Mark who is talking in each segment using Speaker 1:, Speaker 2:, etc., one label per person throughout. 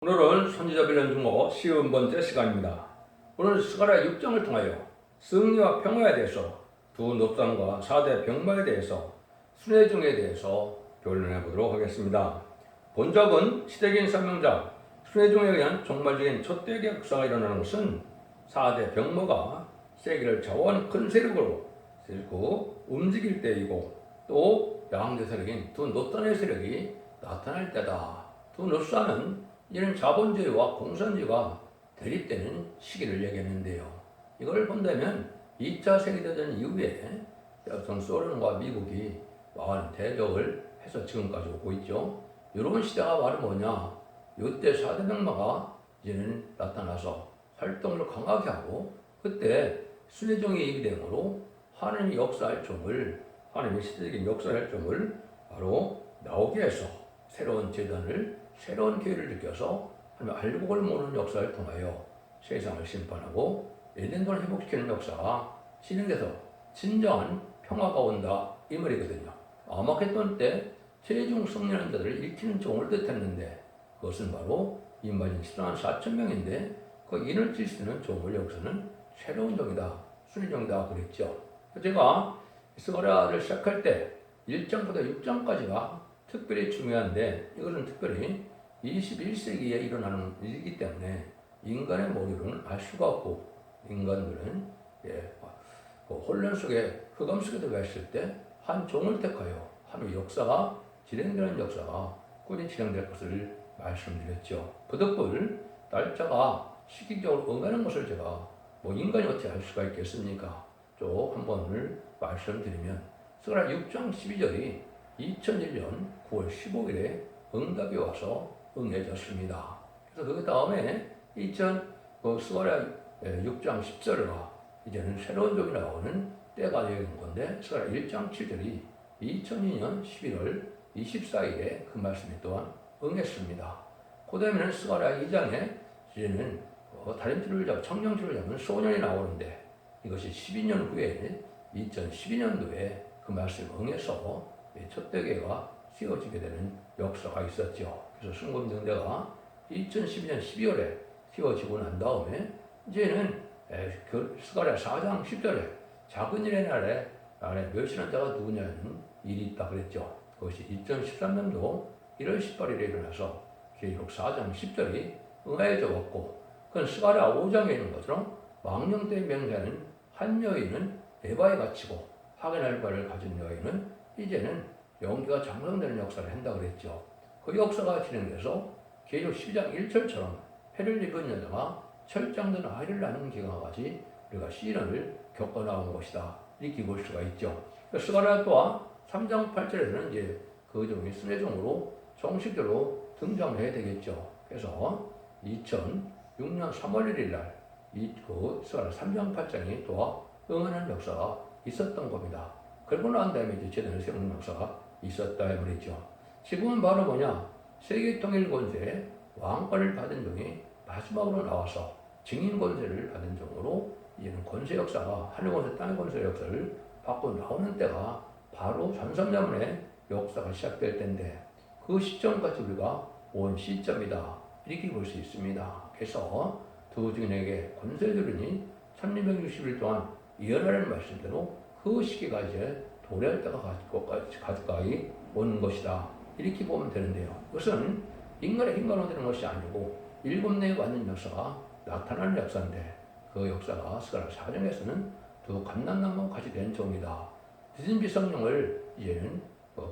Speaker 1: 오늘은 선지자별론 중고 50번째 시간입니다. 오늘 스가랴 6장을 통하여 승리와 평화에 대해서 두 넙상과 4대 병마에 대해서 순회중에 대해서 변론해 보도록 하겠습니다. 본적은 시대적인 사명자 순회중에 의한 종말적인 첫대의 역사가 일어나는 것은 4대 병마가 세계를 좌우하는 큰 세력으로 움직일 때이고, 또 양대 세력인 두 넙산의 세력이 나타날 때다. 두 넙산은 이런 자본주의와 공산주의가 대립되는 시기를 얘기했는데요. 이걸 본다면 2차 세계대전 이후에 소련과 미국이 많은 대적을 해서 지금까지 오고 있죠. 이런 시대가 바로 뭐냐? 이때 4대 병마가 이제는 나타나서 활동을 강하게 하고, 그때 순회종의 일대응으로 하나님의 역사할 종을, 하나님의 시대적인 역사할 종을 바로 나오게 해서 새로운 재단을, 새로운 기회를 느껴서 하나님 알곡을 모으는 역사를 통하여 세상을 심판하고 에덴동을 회복시키는 역사가 진행돼서 진정한 평화가 온다, 이 말이거든요. 아마겟돈 때 최종 승리하는 자들을 일으키는 종을 뜻했는데, 그것은 바로 인마진 14만 4천 명인데 그 인을 칠 수 있는 종을 여기서는 새로운 종이다, 순위종이다 그랬죠. 제가 스가랴를 시작할 때 1장부터 6장까지가 특별히 중요한데, 이것은 특별히 21세기에 일어나는 일이기 때문에 인간의 머리로는 알 수가 없고, 인간들은 혼란 속에, 흑암 속에 들어가 있을 때 한 종을 택하여 하나님의 역사가 진행되는 역사가 꾸준히 진행될 것을 말씀드렸죠. 부득불 날짜가 시기적으로 응하는 것을 제가 인간이 어떻게 알 수가 있겠습니까? 쭉 한 번을 말씀드리면, 스가랴 6장 12절이 2001년 9월 15일에 응답이 와서 응해졌습니다. 그래서 그 다음에 스가랴 6장 10절과 이제는 새로운 종이 나오는 때가 되는 건데, 스가랴 1장 7절이 2002년 11월 24일에 그 말씀이 또한 응했습니다. 그 다음에는 스가랴 2장에 이제는 다른 줄을 잡은, 청령 줄을 잡은 소년이 나오는데, 이것이 12년 후에 2012년도에 그 말씀을 응해서 첫 대계가 세워지게 되는 역사가 있었죠. 그래서 순금등대가 2012년 12월에 세워지고 난 다음에 이제는 스가랴 4장 10절에 작은 일의 날에 멸시하는 자가 누구냐는 일이 있다 그랬죠. 그것이 2013년도 1월 18일에 일어나서 계시록 4장 10절이 응하여져 왔고, 그건 스가랴 5장에 있는 것처럼 망령 때의 명자는 한 여인은 에바에 갇히고 하겐 알바를 가진 여인은 이제는 영계가 장성되는 역사를 한다 그랬죠. 그 역사가 진행돼서 계시록 12장 1절처럼 해를 입은 여자가 철장든 아이를 낳는 기간까지 우리가 시련을 겪어 나온 것이다, 이렇게 볼 수가 있죠. 스가랴 또한 3장 8절에서는 이제 그 종이 순회종으로 정식적으로 등장해야 되겠죠. 그래서 2006년 3월 1일 날 스가랴 3장 8장이 또 응하는 역사가 있었던 겁니다. 그러고 난 다음에 이제 제단을 세우는 역사가 있었다 말이죠. 지금은 바로 뭐냐? 세계 통일 권세에 왕권을 받은 종이 마지막으로 나와서 증인 권세를 받은 종으로 이제는 권세 역사가, 하늘 권세, 땅의 권세 역사를 받고 나오는 때가 바로 전성자문의 역사가 시작될 때인데, 그 시점까지 우리가 온 시점이다, 이렇게 볼 수 있습니다. 그래서 두 증인에게 권세를 주니 1260일 동안 예언하는 말씀대로 그 시기가 이제 도래할 때가 가까이 오는 것이다, 이렇게 보면 되는데요. 그것은 인간의 힘으로 되는 것이 아니고 일곱 내에 받는 역사가 나타나는 역사인데, 그 역사가 스가랴 4장에서는 두 감람나무 같이 된 종이다. 디진비 성령을 이제는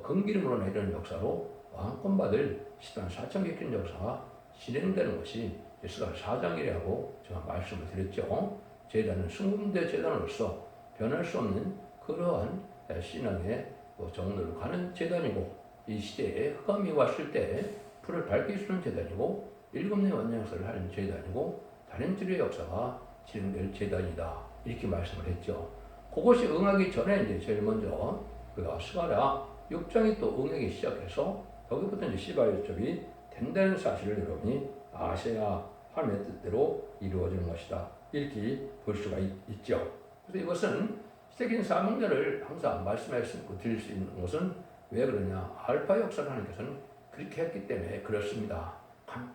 Speaker 1: 금기름으로 내리는 역사로 왕권받을 14만 4천 개인 역사가 진행되는 것이 스가랴 4장이라고 제가 말씀을 드렸죠. 제단은 순금대 제단으로서 변할 수 없는 그러한 신앙의 정로를 가는 제단이고, 이 시대에 흑암이 왔을 때 불을 밝힐 수 있는 제단이고, 일곱 내 완전역사를 하는 제단이고, 다른 줄의 역사가 진행될 제단이다, 이렇게 말씀을 했죠. 그것이 응하기 전에 이제 제일 먼저 그가 스가랴 6장이 또 응하기 시작해서 여기부터 이제 시바요첩이 된다는 사실을 여러분이 아셔야 하나님의 뜻대로 이루어지는 것이다, 이렇게 볼 수가 있죠. 그래서 이것은 시대적인 사명자를 항상 말씀하시고 드릴 수 있는 것은 왜 그러냐? 알파 역사를 하나님께서는 그렇게 했기 때문에 그렇습니다.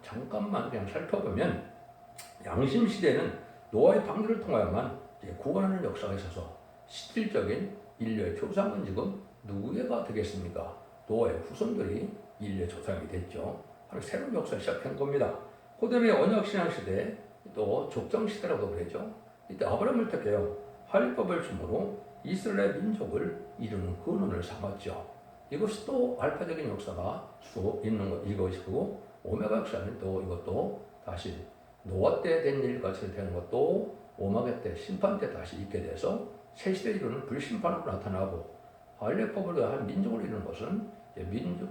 Speaker 1: 잠깐만 그냥 살펴보면 양심 시대는 노아의 방주를 통하여만 구원하는 역사가 있어서 실질적인 인류의 조상은 지금 누구가 되겠습니까? 노아의 후손들이 인류의 조상이 됐죠. 바로 새로운 역사를 시작한 겁니다. 그다음에 언약신앙 시대, 또 족장 시대라고 그러죠. 이때 아브라함을 택해요. 할례법을 줌으로 이스라엘 민족을 이루는 근원을 삼았죠. 이것이 또 알파적인 역사가 수 있는 것 이것이고, 오메가 역사는 또 이것도 다시 노아 때 된 일같이 되는 것도 오마게 때 심판 때 다시 있게 돼서 새 시대 이루는 불심판으로 나타나고, 할례법을 한 민족을 이루는 것은 민족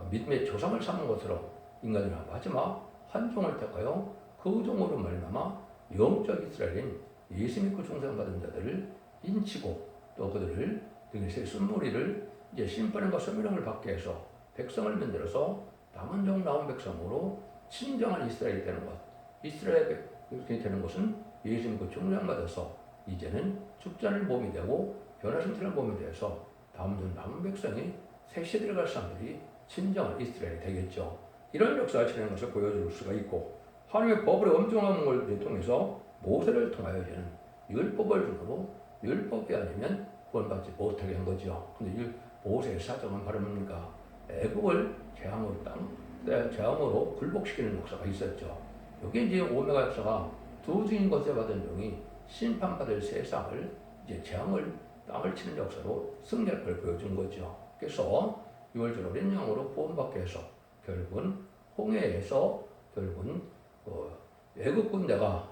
Speaker 1: 믿음의 조상을 삼은 것으로 인간이나 마지막 한 종을 택하여 그 종으로 말미암아 영적 이스라엘인 예수 믿고 중생받은 자들을 인치고, 또 그들을 등에서 순무리를 이제 심판과 소멸함을 받게 해서 백성을 만들어서 남은 종 나온 백성으로 친정한 이스라엘이 되는 것. 이스라엘이 되는 것은 예수 믿고 중생받아서 이제는 죽지 않을 몸이 되고 변화신 틀린 몸이 되어서 남은 백성이 새 시대에 들어갈 사람들이 친정한 이스라엘이 되겠죠. 이런 역사를 진행하는 것을 보여줄 수가 있고, 하나님의 법을 엄정한 걸 통해서 모세를 통하여 이제는 율법을 주므로 율법이 아니면 구원받지 못하게 한 거죠. 근데 모세의 사정은 바로 뭡니까? 애국을 재앙으로 굴복시키는 역사가 있었죠. 여기 이제 오메가 역사가 두 증인 것에 받은 종이 심판받을 세상을 이제 재앙을 땅을 치는 역사로 승리할 걸 보여준 거죠. 그래서 6월절 어린 양으로 구원받게 해서 결국은 홍해에서 결국은 외국 군대가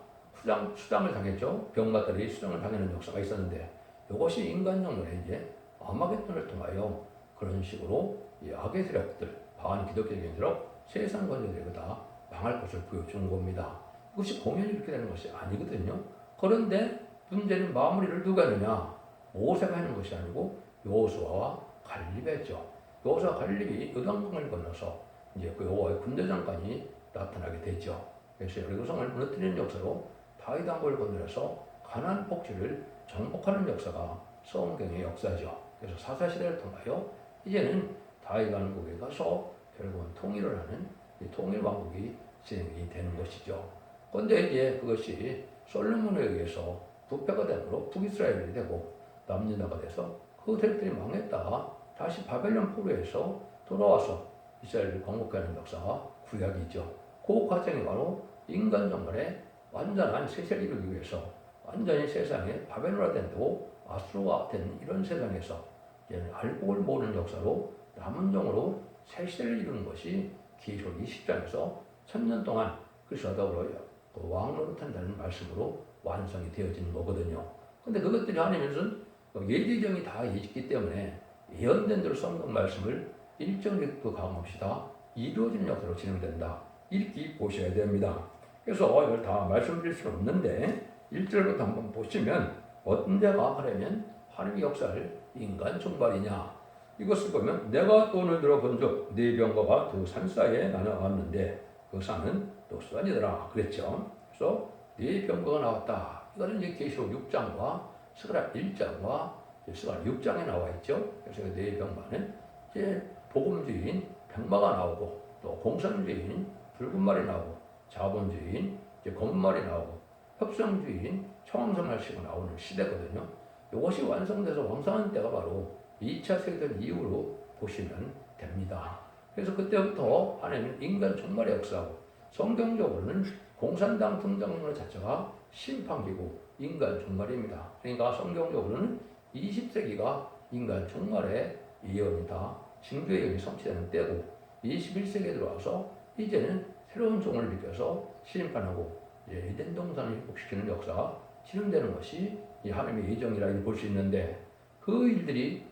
Speaker 1: 수장을 당했죠. 병마들이 수장을 당하는 역사가 있었는데, 이것이 인간정론의 이제 아마겟돈을 통하여 그런 식으로 이 악의 세력들, 반기독교적인 세력, 세상 권력들이 다 망할 것을 보여주는 겁니다. 이것이 공연이 이렇게 되는 것이 아니거든요. 그런데 문제는 마무리를 누가 하느냐? 모세가 하는 것이 아니고 여호수아와 갈렙이 했죠. 여호수아와 갈렙이 요단강을 건너서 이제 그 여호와의 군대장관이 나타나게 되죠. 그래서 여리고성을 무너뜨리는 역사로 다윗 왕국을 건너서 가나안 복지를 정복하는 역사가 성경의 역사죠. 그래서 사사시대를 통하여 이제는 다윗 왕국에 가서 결국은 통일을 하는 통일 왕국이 진행이 되는 것이죠. 그런데 이제 그것이 솔로몬에 의해서 부패가 되므로 북이스라엘이 되고 남유다가 돼서 그 세력들이 망했다가 다시 바벨론 포로에서 돌아와서 이스라엘을 건국하는 역사가 구약이죠. 그 과정이 바로 인간 정말의 완전한 세세를 이루기 위해서 완전히 세상에 바벨론화된다고 아수르가 된 이런 세상에서 이제는 알곡을 모으는 역사로 남은 종으로 새 시대를 이루는 것이 기록 20장에서 1000년 동안 그리스도로 그 왕노릇한다는 말씀으로 완성이 되어지는 거거든요. 근데 그것들이 하나님은 예지정이 다 있기 때문에 예언된 대로 성경 말씀을 일정력도 감없이 다 이루어지는 역사로 진행된다. 이렇게 보셔야 됩니다. 그래서 이걸 다 말씀드릴 수는 없는데 1절부터 한번 보시면 언제가 하려면 하나님의 역사를 인간 종말이냐, 이것을 보면 내가 돈을 들어본 적 네 병거가 두 산 사이에 나눠왔는데 그 산은 노수산이더라 그랬죠. 그래서 네 병거가 나왔다. 이거는 이제 계시록 6장과 스가랴 1장과 스가랴 6장에 나와 있죠. 그래서 네 병마는 이제 복음주의인 병마가 나오고, 또 공산주의인 붉은 말이 나오고, 자본주의인 이제 검은 말이 나오고, 협상주의인 청황성을 치고 나오는 시대거든요. 이것이 완성돼서 왕성한 때가 바로 2차 세계대전 이후로 보시면 됩니다. 그래서 그때부터 하나님은 인간 종말의 역사고, 성경적으로는 공산당 등장론 자체가 심판기고 인간 종말입니다. 그러니까 성경적으로는 20세기가 인간 종말의 예언이다, 징조의 예언이 성취되는 때고, 21세기에 들어와서 이제는 새로운 종을 느껴서 심판하고 에덴 동산을 회복시키는 역사가 진행되는 것이 이 하나님의 예정이라 볼 수 있는데, 그 일들이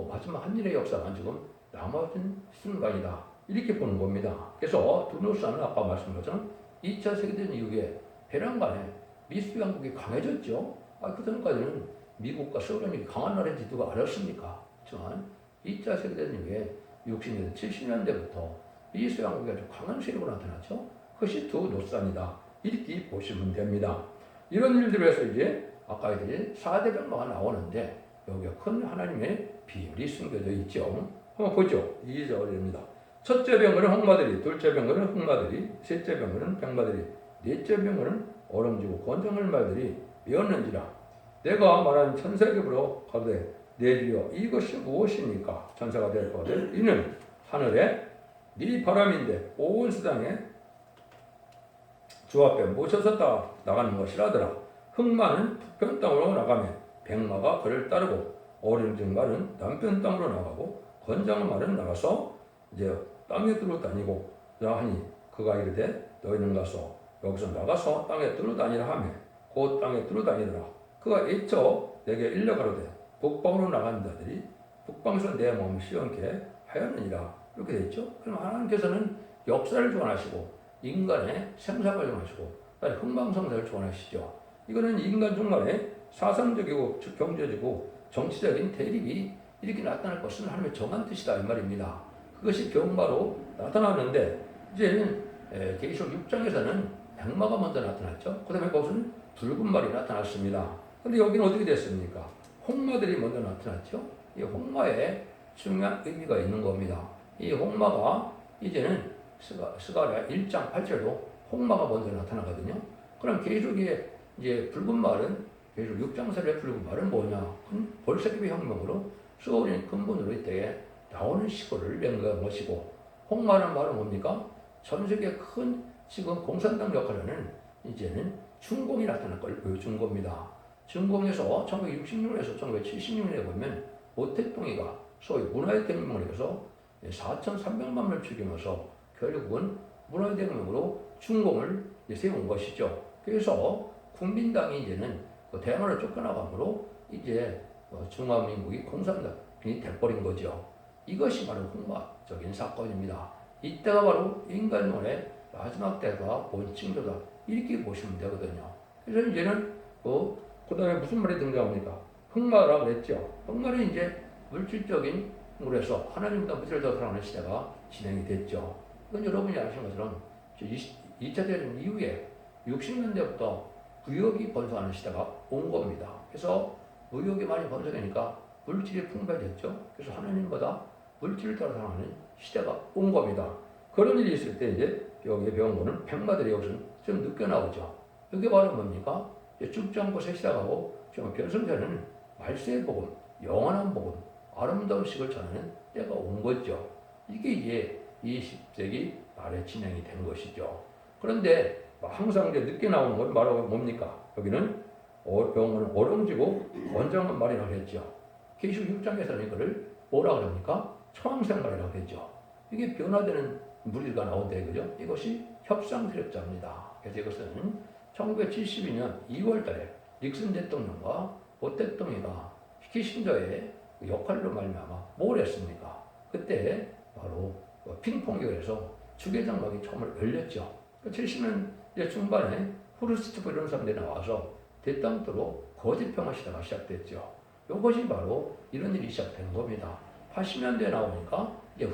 Speaker 1: 마지막 한 일의 역사가 지금 남아진 순간이다, 이렇게 보는 겁니다. 그래서 두누스는 아까 말씀드린 것처럼 2차 세계대전 이후에 베란간에 미스 왕국이 강해졌죠. 그 전까지는 미국과 소련이 강한 나라인지 누가 알았습니까? 하지만 2차 세계대전 이후에 60년대, 70년대부터 미스 왕국이 아주 강한 세력으로 나타났죠. 그것이 두누스이다, 이렇게 보시면 됩니다. 이런 일들을 해서 이제 아까 이제 4대 병마가 나오는데 여기가 큰 하나님의 비밀이 숨겨져 있죠. 한번 보죠. 2절입니다. 첫째 병거는 홍마들이, 둘째 병거는 흑마들이, 셋째 병거는 백마들이, 넷째 병거는 오름지고 권정할 말들이 메었는지라. 내가 말한 천사에게로 가로되 내 주여 이것이 무엇입니까? 천사가 대답하되 이는 하늘에 네 바람인데 온 세상에 주 앞에 모셔서 나가는 것이라더라. 흑마는 북편 땅으로 나가며 백마가 그를 따르고 오른쪽 말은 남편 땅으로 나가고 권장한 말은 나가서 이제 땅에 두루 다니고 하니 그가 이르되 너희는 가서 여기서 나가서 땅에 두루 다니라 하며 곧 땅에 두루 다니더라. 그가 애쳐 내게 일러 가로되 북방으로 나가는 자들이 북방에서 내 몸을 시원케 하였느니라. 이렇게 되어 있죠. 그럼 하나님께서는 역사를 주관하시고 인간의 생사를 주관하시고 흥망성쇠를 주관하시죠. 이거는 인간 중간에 사상적이고 경제적이고 정치적인 대립이 이렇게 나타날 것은 하나님의 정한 뜻이다 이 말입니다. 그것이 경마로 나타나는데 이제는 계시록 6장에서는 백마가 먼저 나타났죠. 그 다음에 거기서는 붉은 말이 나타났습니다. 그런데 여기는 어떻게 됐습니까? 홍마들이 먼저 나타났죠. 이 홍마에 중요한 의미가 있는 겁니다. 이 홍마가 이제는 스가랴 1장 8절도 홍마가 먼저 나타나거든요. 그럼 계시록의 이제 붉은 말은 계시록 6장설의 붉은 말은 뭐냐? 볼세기비 혁명으로 수호린 근본으로 이때 나오는 시골을 낸 것이고 홍마라는 말은 뭡니까? 전 세계 큰 지금 공산당 역할을 하는 이제는 중공이 나타날 걸 보여준 겁니다. 중공에서 1966년에서 1976년에 보면 모택동이가 소위 문화의 대혁명을 해서 4,300만 명을 죽이면서 결국은 문화의 대혁명으로 중공을 세운 것이죠. 그래서 국민당이 이제는 대항으로 쫓겨나감으로 이제 중화민국이 공산당이 돼버린 거죠. 이것이 바로 홍마적인 사건입니다. 이때가 바로 인간론의 마지막 때가 본 징조다. 이렇게 보시면 되거든요. 그래서 이제는 그 다음에 무슨 말이 등장합니까? 흑마라고 했죠. 흑마는 이제 물질적인 물에서 하나님보다 물질을 더 사랑하는 시대가 진행이 됐죠. 이건 여러분이 아시는 것처럼 2차 대전 이후에 60년대부터 무역이 번성하는 시대가 온 겁니다. 그래서 무역이 많이 번성하니까 물질이 풍부해졌죠. 그래서 하나님보다 물질을 더 사랑하는 시대가 온 겁니다. 그런 일이 있을 때 이제 여기에 배운 거는 백마들이 여기서 좀 늦게 나오죠. 이게 바로 뭡니까? 죽지 않고 새 시작하고 지금 변성자는 말세의 복음, 영원한 복음, 아름다운 식을 전하는 때가 온 거죠. 이게 이제 20세기 말에 진행이 된 것이죠. 그런데 항상 이제 늦게 나오는 건 바로 뭡니까? 여기는 병원은 오름지고 건장한 말이라고 했죠. 계시록 6장에서는 이거를 뭐라고 합니까? 초항생말이라고 했죠. 이게 변화되는 무리가 나온다 이거죠. 이것이 협상세력자입니다. 그래서 이것은 1972년 2월 달에 닉슨 대통령과 보 대통령이 키신저의 역할로 말미암아 뭘 했습니까? 그때 바로 핑퐁격을 해서 주계장막이 처음으로 열렸죠. 70년대 중반에 후르스초프 이런 사람들이 나와서 대땅도로 거짓평화 시대가 시작됐죠. 이것이 바로 이런 일이 시작된 겁니다. 80년대에 나오니까 이제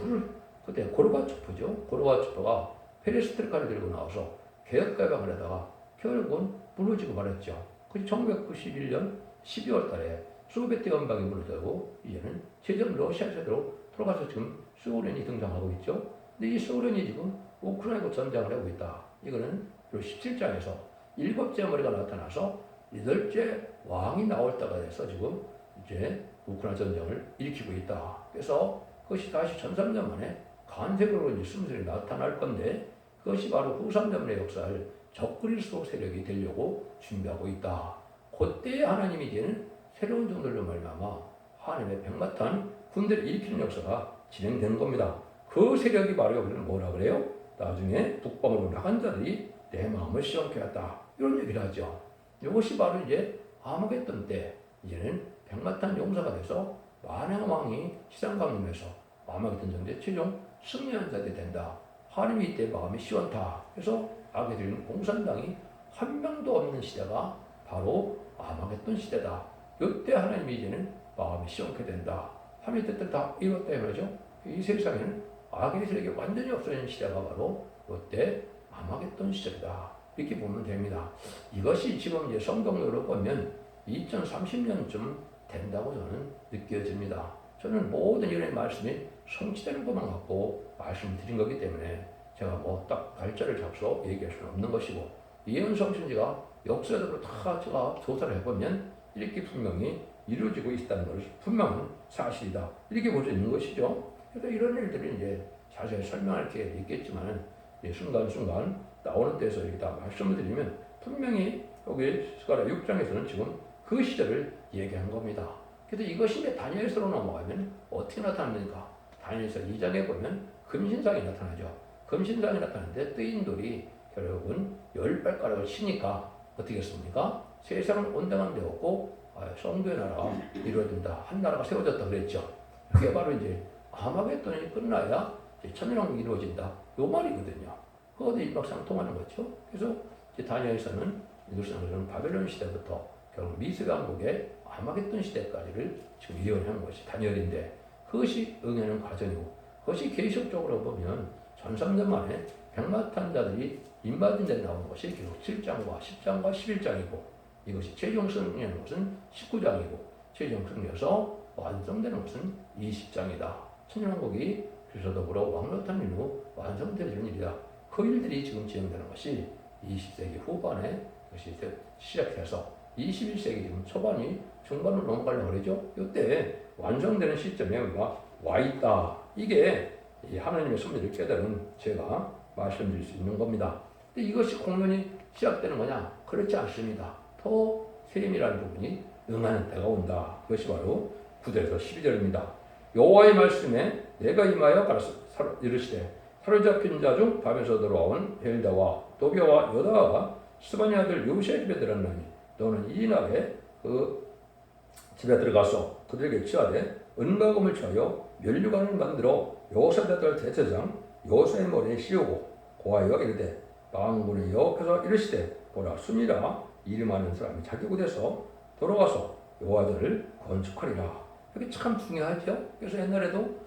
Speaker 1: 그때 고르바초프죠. 고르바초프가 페레스트로이카를 들고 나와서 개혁 개방을 하다가 결국은 무너지고 말았죠. 그래서 1991년 12월 달에 소비에트 연방이 무너지고 이제는 최종 러시아 제도로 돌아가서 지금 소련이 등장하고 있죠. 근데 이 소련이 지금 우크라이나로 전쟁을 하고 있다. 이거는 17장에서 7째 머리가 나타나서 8째 왕이 나올 때가 돼서 지금 이제 우크라이나 전쟁을 일으키고 있다. 그래서 그것이 다시 1300년 만에 간세적으로 이제 숨들이 나타날 건데 그것이 바로 후삼년의 역사를 적그리스도 세력이 되려고 준비하고 있다. 그때 하나님이 이제는 새로운 종들로 말미암아 하나님의 백마탄 군대를 일으키는 역사가 진행되는 겁니다. 그 세력이 바로 여기는 뭐라 그래요? 나중에 북방으로 나간 자들이 내 마음을 시원케 했다. 이런 얘기를 하죠. 이것이 바로 이제 아마겟돈 때 이제는 백마탄 용사가 돼서 만왕 왕이 시상 강림해서 아마겟돈 전쟁 최종 승리한 자들이 된다. 하나님이 이때 마음이 시원타. 그래서 아게들은 공산당이 한 명도 없는 시대가 바로 아마겟돈 시대다. 이때 하나님이 이제는 마음이 시원케 된다. 하나님 뜻대로 다 이뤘다 말이죠. 이 세상에는 악의 세력이 완전히 없어진 시대가 바로 이때 아마겟돈 시대다. 이렇게 보면 됩니다. 이것이 지금 이제 성경으로 보면 2030년쯤 된다고 저는 느껴집니다. 저는 모든 이런 말씀이 성취되는 것만 갖고 말씀드린 거기 때문에 제가 뭐 딱 날짜를 잡서 얘기할 수는 없는 것이고, 이현성 신지가 역사적으로 다 제가 조사를 해보면 이렇게 분명히 이루어지고 있다는 것을 분명한 사실이다, 이렇게 볼 수 있는 것이죠. 그래서 이런 일들이 이제 자세히 설명할 기회가 있겠지만 순간순간 나오는 데서 이렇게 다 말씀을 드리면 분명히 여기 스가랴 6장에서는 지금 그 시절을 얘기한 겁니다. 그래서 이것이 이제 다니엘서로 넘어가면 어떻게 나타납니까? 다니엘서 2장에 보면 금신상이 나타나죠. 금신상이 나타나는데 뜨인 돌이 결국은 10발가락을 치니까 어떻게 했습니까? 세상은 온당한 되었고 성도의 나라가 이루어진다, 한 나라가 세워졌다 그랬죠. 그게 바로 이제 아마겟돈이 끝나야 천년왕국이 이루어진다, 요 말이거든요. 그것도 일박상통하는 거죠. 그래서 이제 다니엘서는 이루시는 바벨론 시대부터 결국 미스가 왕국의 아마겟돈 시대까지를 지금 예언한 것이 다니엘인데, 그것이 응하는 과정이고, 그것이 계시적으로 보면 1300년 만에 백마탄자들이 인바딘 데 나온 것이 결국 7장과 10장과 11장이고, 이것이 최종 승리하는 것은 19장이고, 최종 승리해서 완성되는 것은 20장이다. 천년왕국이 그리스도더불어 왕노탄 이후 완성되는 일이다. 그 일들이 지금 진행되는 것이 20세기 후반에 것이 시작해서 21세기 지금 초반이 중반으로 넘어가려고 그러죠. 이때 완성되는 시점에 우리가 와 있다. 이게 하나님의 섭리를 깨달은 제가 말씀드릴 수 있는 겁니다. 근데 이것이 공론이 시작되는 거냐? 그렇지 않습니다. 더 세밀한 부분이 응하는 때가 온다. 그것이 바로 9절에서 12절입니다. 여호와의 말씀에 내가 임하여 가라사 이르시되 사로잡힌 자 중 밤에서 들어온 헬다와 도비아와 여다가 스바니 아들 요시의 집에 들어갔나니 너는 이 날에 그 집에 들어가서 그들에게 취하되 은과금을 취하여 면류관을 만들어 여호사밧 대제사장 여호수아의 머리에 씌우고 고하여 이르되 만군의 여호와께서 이르시되 보라 순이라 이름하는 사람이 자기 곳에서 돌아와서 여호와전을 건축하리라. 이게 참 중요하죠. 그래서 옛날에도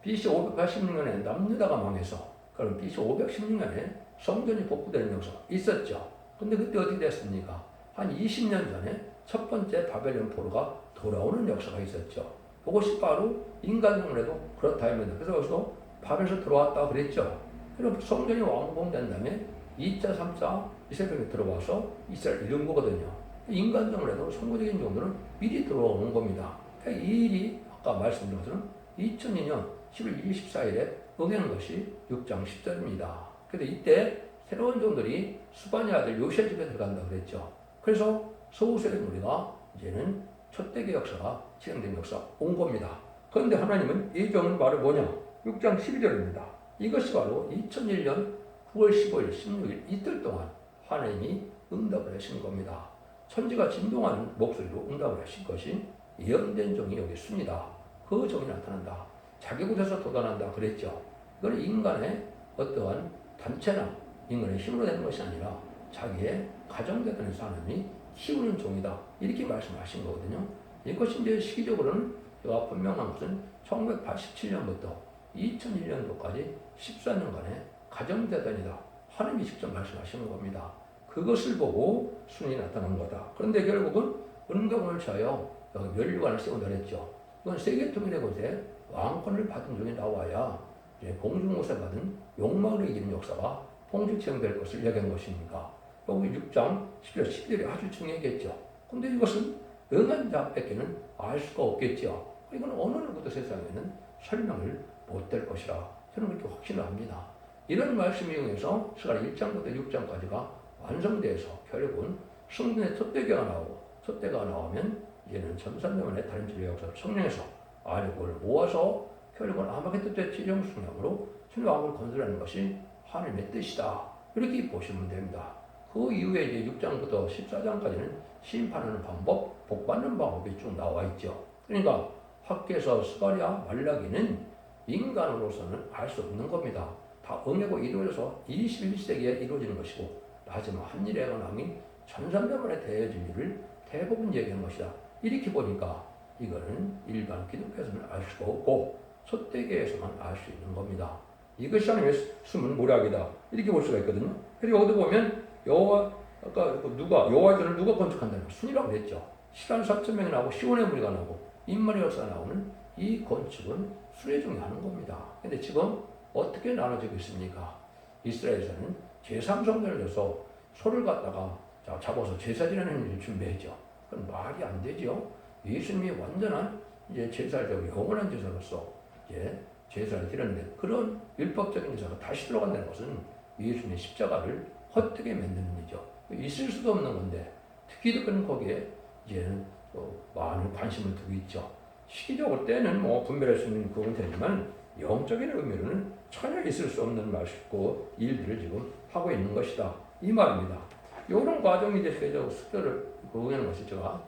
Speaker 1: BC 586년에 남유다가 망해서 그럼 BC 516년에 성전이 복구되는 역사가 있었죠. 근데 그때 어떻게 됐습니까? 한 20년 전에 첫 번째 바벨론 포로가 돌아오는 역사가 있었죠. 그것이 바로 인간적으로도 그렇다입니다. 그래서 여기서 바벨에서 들어왔다고 그랬죠. 그럼 성전이 완공된 다음에 2차, 3차 이스라엘이 들어와서 이스라엘 이룬 거거든요. 인간적으로도 선거적인 정도는 미리 들어오는 겁니다. 그러니까 이 일이 아까 말씀드린 것처럼 2002년 11월 24일에 응하는 것이 6장 10절입니다. 그래서 이때 새로운 종들이 수바니 아들 요시의 집에 들어간다고 그랬죠. 그래서 서우스의 무리가 이제는 초대교 역사가 진행된 역사 온 겁니다. 그런데 하나님은 이 종은 바로 뭐냐? 6장 12절입니다. 이것이 바로 2001년 9월 15일, 16일 이틀 동안 하나님이 응답을 하신 겁니다. 천지가 진동하는 목소리로 응답을 하신 것이 예언된 종이 여기 있습니다. 그 종이 나타난다. 자기 곳에서 돋아난다 그랬죠. 이건 인간의 어떠한 단체나 인간의 힘으로 되는 것이 아니라 자기의 가정되는 하나님이 키우는 종이다. 이렇게 말씀하신 거거든요. 이것이 이제 시기적으로는 제가 분명한 것은 1987년부터 2001년도까지 14년간의 가정대단이다. 하나님이 직접 말씀하시는 겁니다. 그것을 보고 순이 나타난 거다. 그런데 결국은 은과금을 취하여 면류관을 세운다 그랬죠. 이건 세계통일의 곳에 왕권을 받은 종이 나와야 공중모세 받은 욕망을 이기는 역사가 통직시행될 것을 얘기한 것입니까? 여기 6장 10절 11절이 아주 중요하겠죠. 근데 이것은 응한 자밖에는 알 수가 없겠죠. 이건 어느 누구도 세상에는 설명을 못 될 것이라 저는 그렇게 확신을 합니다. 이런 말씀을 이용해서 스가랴 1장부터 6장까지가 완성돼서 결국은 성전의 첫대교가 나오고 첫대가 나오면 이제는 1300년의 다른 진리의 역사를 성령해서 아래고를 모아서 결국은 아마겟돈 때 최종 승리함으로 천년왕국을 건설하는 것이 하나님의 뜻이다. 이렇게 보시면 됩니다. 그 이후에 이제 6장부터 14장까지는 심판하는 방법, 복받는 방법이 쭉 나와 있죠. 그러니까 학계에서 스가랴 말라기는 인간으로서는 알 수 없는 겁니다. 다 응하고 이루어져서 21세기에 이루어지는 것이고 마지막 한일의 왕이 1300만에 대해질 일을 대부분 얘기한 것이다. 이렇게 보니까 이거는 일반 기독교에서는 알 수가 없고 초대교회에서만 알 수 있는 겁니다. 이것이 하나님의 숨은 모략이다. 이렇게 볼 수가 있거든요. 그리고 어디 보면 여호와 아까 여호와의 전을 누가 건축한다는 순이라고 했죠. 시란 4,000명이 나오고 시온의 무리가 나오고 인마리 역사가 나오는 이 건축은 순회중에 하는 겁니다. 근데 지금 어떻게 나눠지고 있습니까? 이스라엘에서는 제3성전을 져서 소를 갖다가 잡아서 제사 지내는 일을 준비했죠. 그건 말이 안 되죠. 예수님이 완전한 이제 제사를 영원한 제사로서 이제 제사를 드렸는데 그런 율법적인 제사가 다시 들어간다는 것은 예수님의 십자가를 헛되게 만드는 일이죠. 있을 수도 없는 건데 특히 그는 거기에 이제는 많은 관심을 두고 있죠. 시기적으로 때는 뭐 분별할 수 있는 그건 되지만 영적인 의미로는 전혀 있을 수 없는 말씀고 일들을 지금 하고 있는 것이다. 이 말입니다. 이런 과정이 이제 세계적으로 숙제를 보는 것이 제가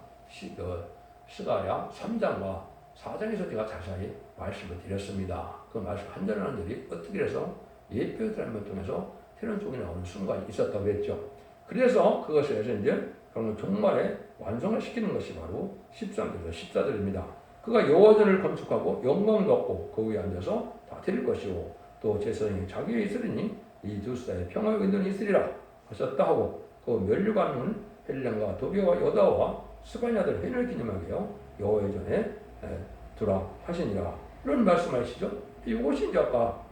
Speaker 1: 스가랴 3장과 4장에서 제가 자세히 말씀을 드렸습니다. 그 말씀 한 절 한 절이 어떻게 해서 예표의 삶을 통해서 새로운 쪽이 나오는 순간이 있었다고 했죠. 그래서 그것에 대해서 이제 그러면 종말에 완성을 시키는 것이 바로 13절에서 14절입니다. 그가 여호와전을 건축하고 영광도 얻고 그 위에 앉아서 다스릴 것이고 또 제사장이 자기의 있으리니 이 두 사이에 평화의 은전이 있으리라 하셨다 하고 그 면류관은 헬렌과 도비와 여다와 스바냐들 해를 기념하게요 여호와의 전에 두라 하시니라 이런 말씀하시죠. 이것이 이제 아까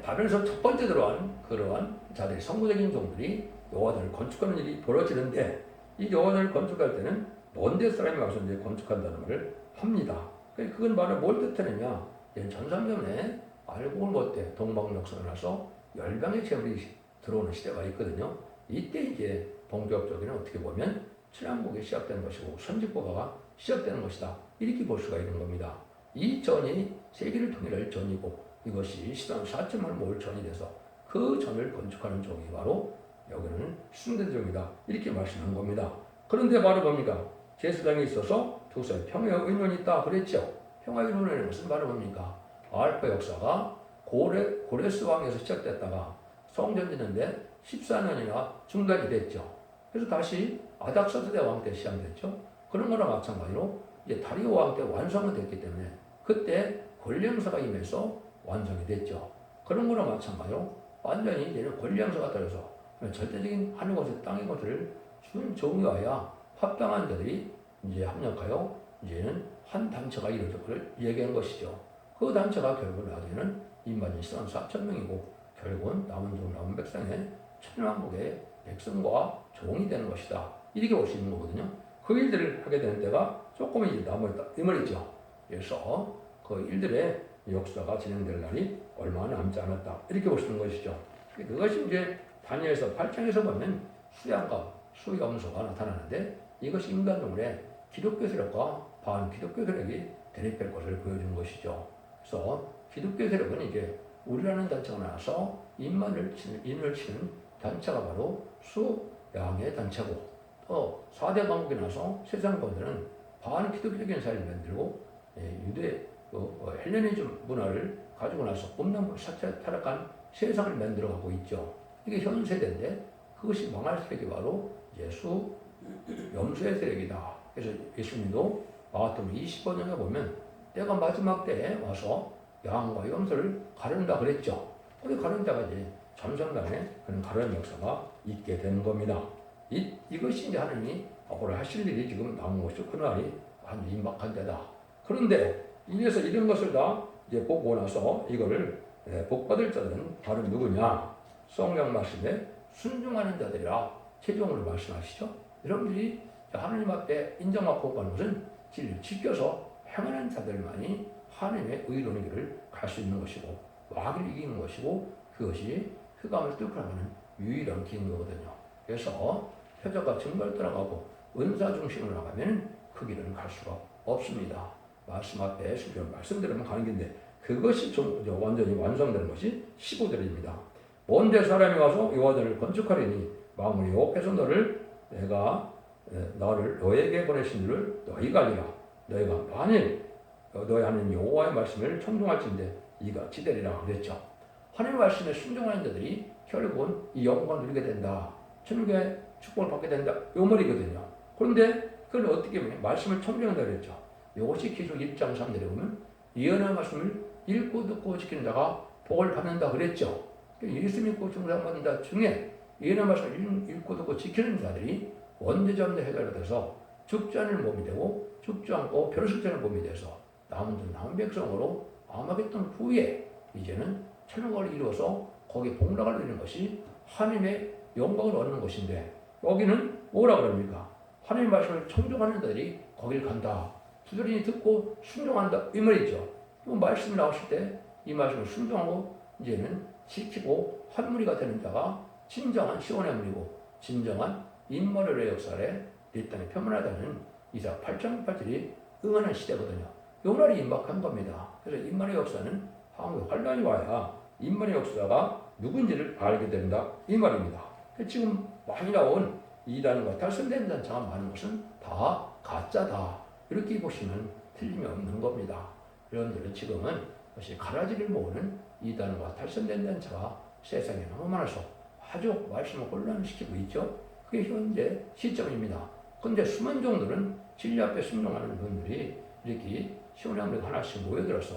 Speaker 1: 바벨에서 첫 번째 들어간 그러한 자들이 선구적인 종들이 여호와전을 건축하는 일이 벌어지는데 이 여호와전을 건축할 때는 먼데 사람이 와서 이제 건축한다는 말을 합니다. 그건 말을 뭘 뜻하느냐? 전삼년에 알곡을 못해 동방역선을 나서 열방의 재물이 들어오는 시대가 있거든요. 이때 이제 본격적인 어떻게 보면 천왕국이 시작되는 것이고 선지국가가 시작되는 것이다. 이렇게 볼 수가 있는 겁니다. 이 전이 세계를 통일할 전이고 이것이 시간 4천만 모을 전이 돼서 그 전을 건축하는 종이 바로 여기는 순대종이다. 이렇게 말씀한 겁니다. 그런데 바로 뭡니까? 제사장이 있어서 두 사이 평화의 의논이 있다 그랬죠. 평화의 의논은 무슨 바로 뭡니까? 알파 역사가 고레스 왕에서 시작됐다가 성전 짓는데 14년이나 중단이 됐죠. 그래서 다시 아닥사스대 왕 때 시작됐죠. 그런 거랑 마찬가지로 이제 다리오 왕 때 완성은 됐기 때문에 그때 권리행사가 임해서 완성이 됐죠. 그런 거랑 마찬가지로 완전히 이제는 권리행사가 떨어서 절대적인 하늘 것을 땅의 것을 준 정의와야 합당한 자들이 이제 합력하여 이제는 한 단체가 이루어져 그걸 얘기한 것이죠. 그 단체가 결국 나중에는 인만이 4,000명이고 결국은 남은 백성의 천왕국의 백성과 종이 되는 것이다. 이렇게 볼 수 있는 거거든요. 그 일들을 하게 되는 때가 조금 이제 남아있다. 이 말이죠. 그래서 그 일들의 역사가 진행될 날이 얼마 남지 않았다. 이렇게 볼 수 있는 것이죠. 그것이 이제 다니엘서 8장에서 보면 수양과 수염소가 나타나는데 이것이 인간동물의 기독교 세력과 반기독교 세력이 대립할 것을 보여주는 것이죠. 그래서 기독교 세력은 이제 우리라는 단체가 나와서 인을 치는 단체가 바로 수양의 단체고 또 4대 강국이 나서 세상 가운데는 반기독교적인 사회를 만들고 유대 헬레니즘 문화를 가지고 나서 없는 타락한 세상을 만들어가고 있죠. 이게 현 세대인데 그것이 망할 세력이 바로 예수 염소의 세력이다. 그래서 예수님도 마가복음 25장에 보면 때가 마지막 때에 와서 양과 염소를 가른다 그랬죠. 근데 가른 자가 이제 잠잠간에 그런 가르는 역사가 있게 되는 겁니다. 이것이 이제 하나님이 앞으로 하실 일이 지금 나온 것이죠. 그날이 아주 임박한 때다. 그런데 이래서 이런 것을 다 이제 보고 나서 이거를 복받을 자들은 바로 누구냐? 성경 말씀에 순종하는 자들이라 최종으로 말씀하시죠. 여러분들이 하나님 앞에 인정받고 가는 것은 진리를 지켜서 행하는 자들만이 하나님의 의로운 길을 갈 수 있는 것이고 마귀를 이기는 것이고 그것이 흑암을 뚫고 나가는 유일한 길인 거거든요. 그래서 표적과 증거를 따라가고 은사 중심으로 나가면 그 길은 갈 수가 없습니다. 말씀 앞에 수련 말씀대로만 가는 길인데 그것이 좀 완전히 완성되는 것이 15절입니다. 먼데 사람이 와서 여호와전을 건축하리니 마음을 여호와께서 나를 너에게 보내신 줄을 너희가 알리라. 너희가 만일 너희 하는 여호와의 말씀을 청종할진대 이가 지되리라 그랬죠. 하나님의 말씀에 순종하는 자들이 결국은 이 영광을 누리게 된다. 천국의 축복을 받게 된다. 요 말이거든요. 그런데 그걸 어떻게 보면 말씀을 청종한다 그랬죠. 이것이 기록 1장 3절에 보면 예언의 말씀을 읽고 듣고 지키는 자가 복을 받는다 그랬죠. 예수 믿고 중상받는 자 중에 예언의 말씀을 읽고 듣고 지키는 자들이 원죄자문의 해결이 돼서 죽지 않을 몸이 되고 죽지 않고 별식자는 몸이 돼서 남은 백성으로 아마겟돈 후에 이제는 천국을 이루어서 거기 복락을 누리는 것이 하나님의 영광을 얻는 것인데, 여기는 뭐라 그럽니까? 하나님의 말씀을 청종하는 자들이 거길 간다. 부지런히 듣고 순종한다. 이 말이죠. 이 말씀이 나왔을 때 이 말씀을 순종하고 이제는 지키고 한 무리가 되는 자가 진정한 시온의 무리고 진정한 인머리의 역사에 이 땅에 표현하다는 이사 8장까지 응하는 시대거든요. 이 날이 임박한 겁니다. 그래서 인머리의 역사는 한국에 환란이 와야 인머리의 역사가 누군지를 알게 된다. 이 말입니다. 지금 많이 나온 이단과 달성된 단체가 많은 것은 다 가짜다. 이렇게 보시면 틀림이 없는 겁니다. 그런데 지금은 것이 가라지를 모으는 이단과 달성된 단체가 세상에 너무 많아서 아주 말씀을 혼란시키고 있죠. 그게 현재 시점입니다. 그런데 수만 종들은 진리 앞에 순종하는 분들이 이렇게 시온의 하나씩 모여들어서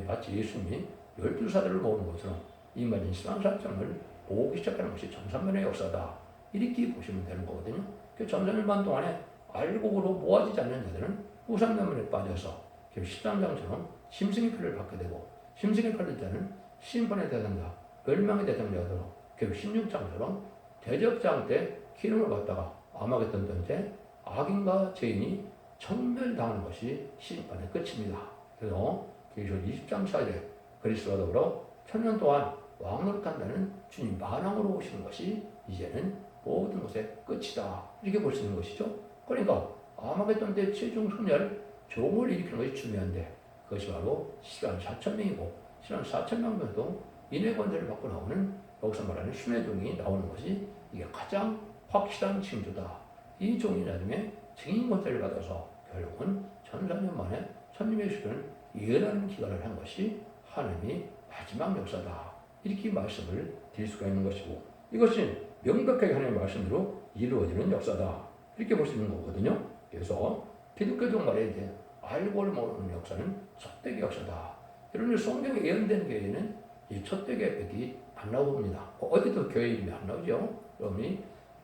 Speaker 1: 마치 예수님이 12사들을 모으는 것처럼 이만진 신앙사정을 모으기 시작하는 것이 전산면의 역사다. 이렇게 보시면 되는 거거든요. 그 전산일반 동안에 알곡으로 모아지지 않는 자들은 우상면에 빠져서 13장처럼 심승의 표를 받게 되고, 심승의 표를 때는 심판의 대상자, 멸망의 대상자가 되고, 16장처럼 대적장 때 기름을 받다가 아마겟돈 전쟁 악인과 죄인이 청멸당하는 것이 심판의 끝입니다. 그래서 계시록 20장 사이에 그리스도와 더불어 천년 동안 왕노릇한다는 주님 만왕으로 오시는 것이 이제는 모든 것의 끝이다. 이렇게 볼 수 있는 것이죠. 그러니까 아마겟돈 때 최종 승리할 종을 일으키는 것이 중요한데, 그것이 바로 시간 4,000명이고 시간 4,000명도 인의 권세를 받고 나오는, 여기서 말하는 순회 종이 나오는 것이 이게 가장 확실한 징조다. 이 종이 나중에 증인 권세를 받아서 결국은 1400년 만에 천님의 수를 예언하는 기간을 한 것이 하나님이 마지막 역사다. 이렇게 말씀을 드릴 수가 있는 것이고, 이것이 명백하게 하나님의 말씀으로 이루어지는 역사다. 이렇게 볼 수 있는 거거든요. 그래서 기독교적 말에 이제 알고를 모르는 역사는 촛대기 역사다. 이런 성경에 예언된 교회는 이 촛대기 백이 안 나옵니다. 어디도 교회 이름이 안 나오죠. 그러니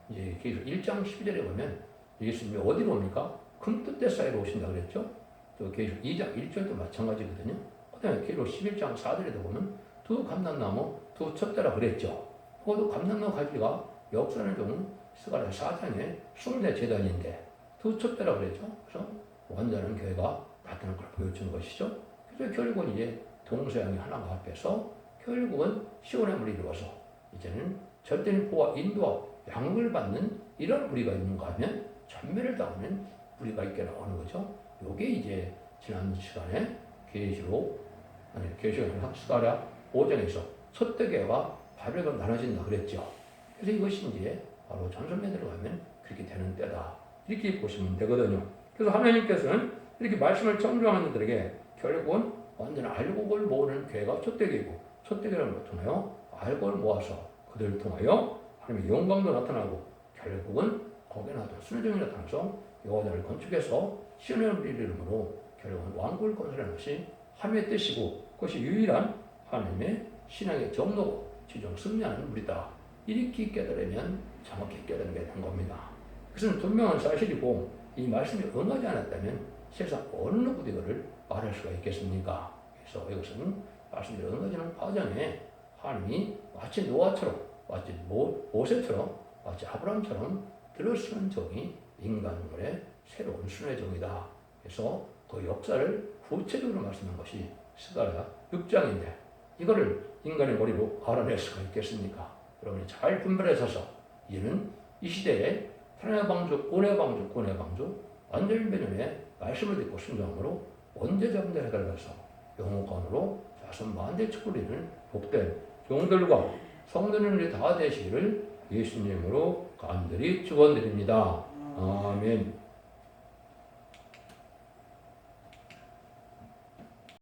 Speaker 1: 이제 1장 12절에 보면 예수님이 어디로 옵니까? 금뜻대 사이로 오신다 그랬죠. 또 계시록 2장 1절도 마찬가지거든요. 그 다음에 계시록 11장 4절에도 보면 두 감람나무 두 촛대라 그랬죠. 그것도 감람나무 가지가 역사는 좀 스가랴 4장에 숭례 제단인데 두 촛대라 그랬죠. 그래서 완전한 교회가 나타날 걸 보여주는 것이죠. 그래서 결국은 이제 동서양이 하나가 합해서 결국은 시온의 물이 이루어서 이제는 절대인 보와 인도와 양을 받는 이런 무리가 있는가 하면 전멸을 당하는 무리가 있게 나오는 거죠. 요게 이제 지난 시간에 계시록 스가랴 5장에서 촛대교회와 바벨론 나눠진다 그랬죠. 그래서 이것이 이제 바로 전선에 들어가면 그렇게 되는 때다. 이렇게 보시면 되거든요. 그래서 하나님께서는 이렇게 말씀을 청중하는 자들에게 결국은 완전 알곡을 모으는 교회가 촛대교이고, 촛대교라는 걸 통하여 알곡을 모아서 그들을 통하여 하나님의 영광도 나타나고, 결국은 거기에 나타난 순종이 나타나서 여호와를 건축해서 시온의 이름으로 결국은 왕국을 건설하는 것이 하나님의 뜻이고, 그것이 유일한 하나님의 신앙의 정도고 최종 승리하는 무리다. 이렇게 깨달으면 정확히 깨달게 된 겁니다. 그것은 분명한 사실이고, 이 말씀이 응하지 않았다면 세상 어느 누구도 이거를 말할 수가 있겠습니까? 그래서 이것은 말씀이 응하지는 과정에 하나님이 마치 노아처럼, 마치 모세처럼, 마치 아브라함처럼 들어서는 종이 인간물의 새로운 순회 종이다. 그래서 그 역사를 구체적으로 말씀한 것이 스가랴 6장인데 이거를 인간의 머리로 알아낼 수가 있겠습니까? 여러분이 잘 분별해서서 이는 이 시대에 하나님의 방주, 고뇌의 방주, 고뇌의 방주, 완전히 배념의 말씀을 듣고 순종함으로 원죄자분들 해결해서 영혼관으로 자손 만대 축구리는 복된 종들과 성도님들이 다 되시기를 예수님으로 간절히 축원드립니다. 아멘.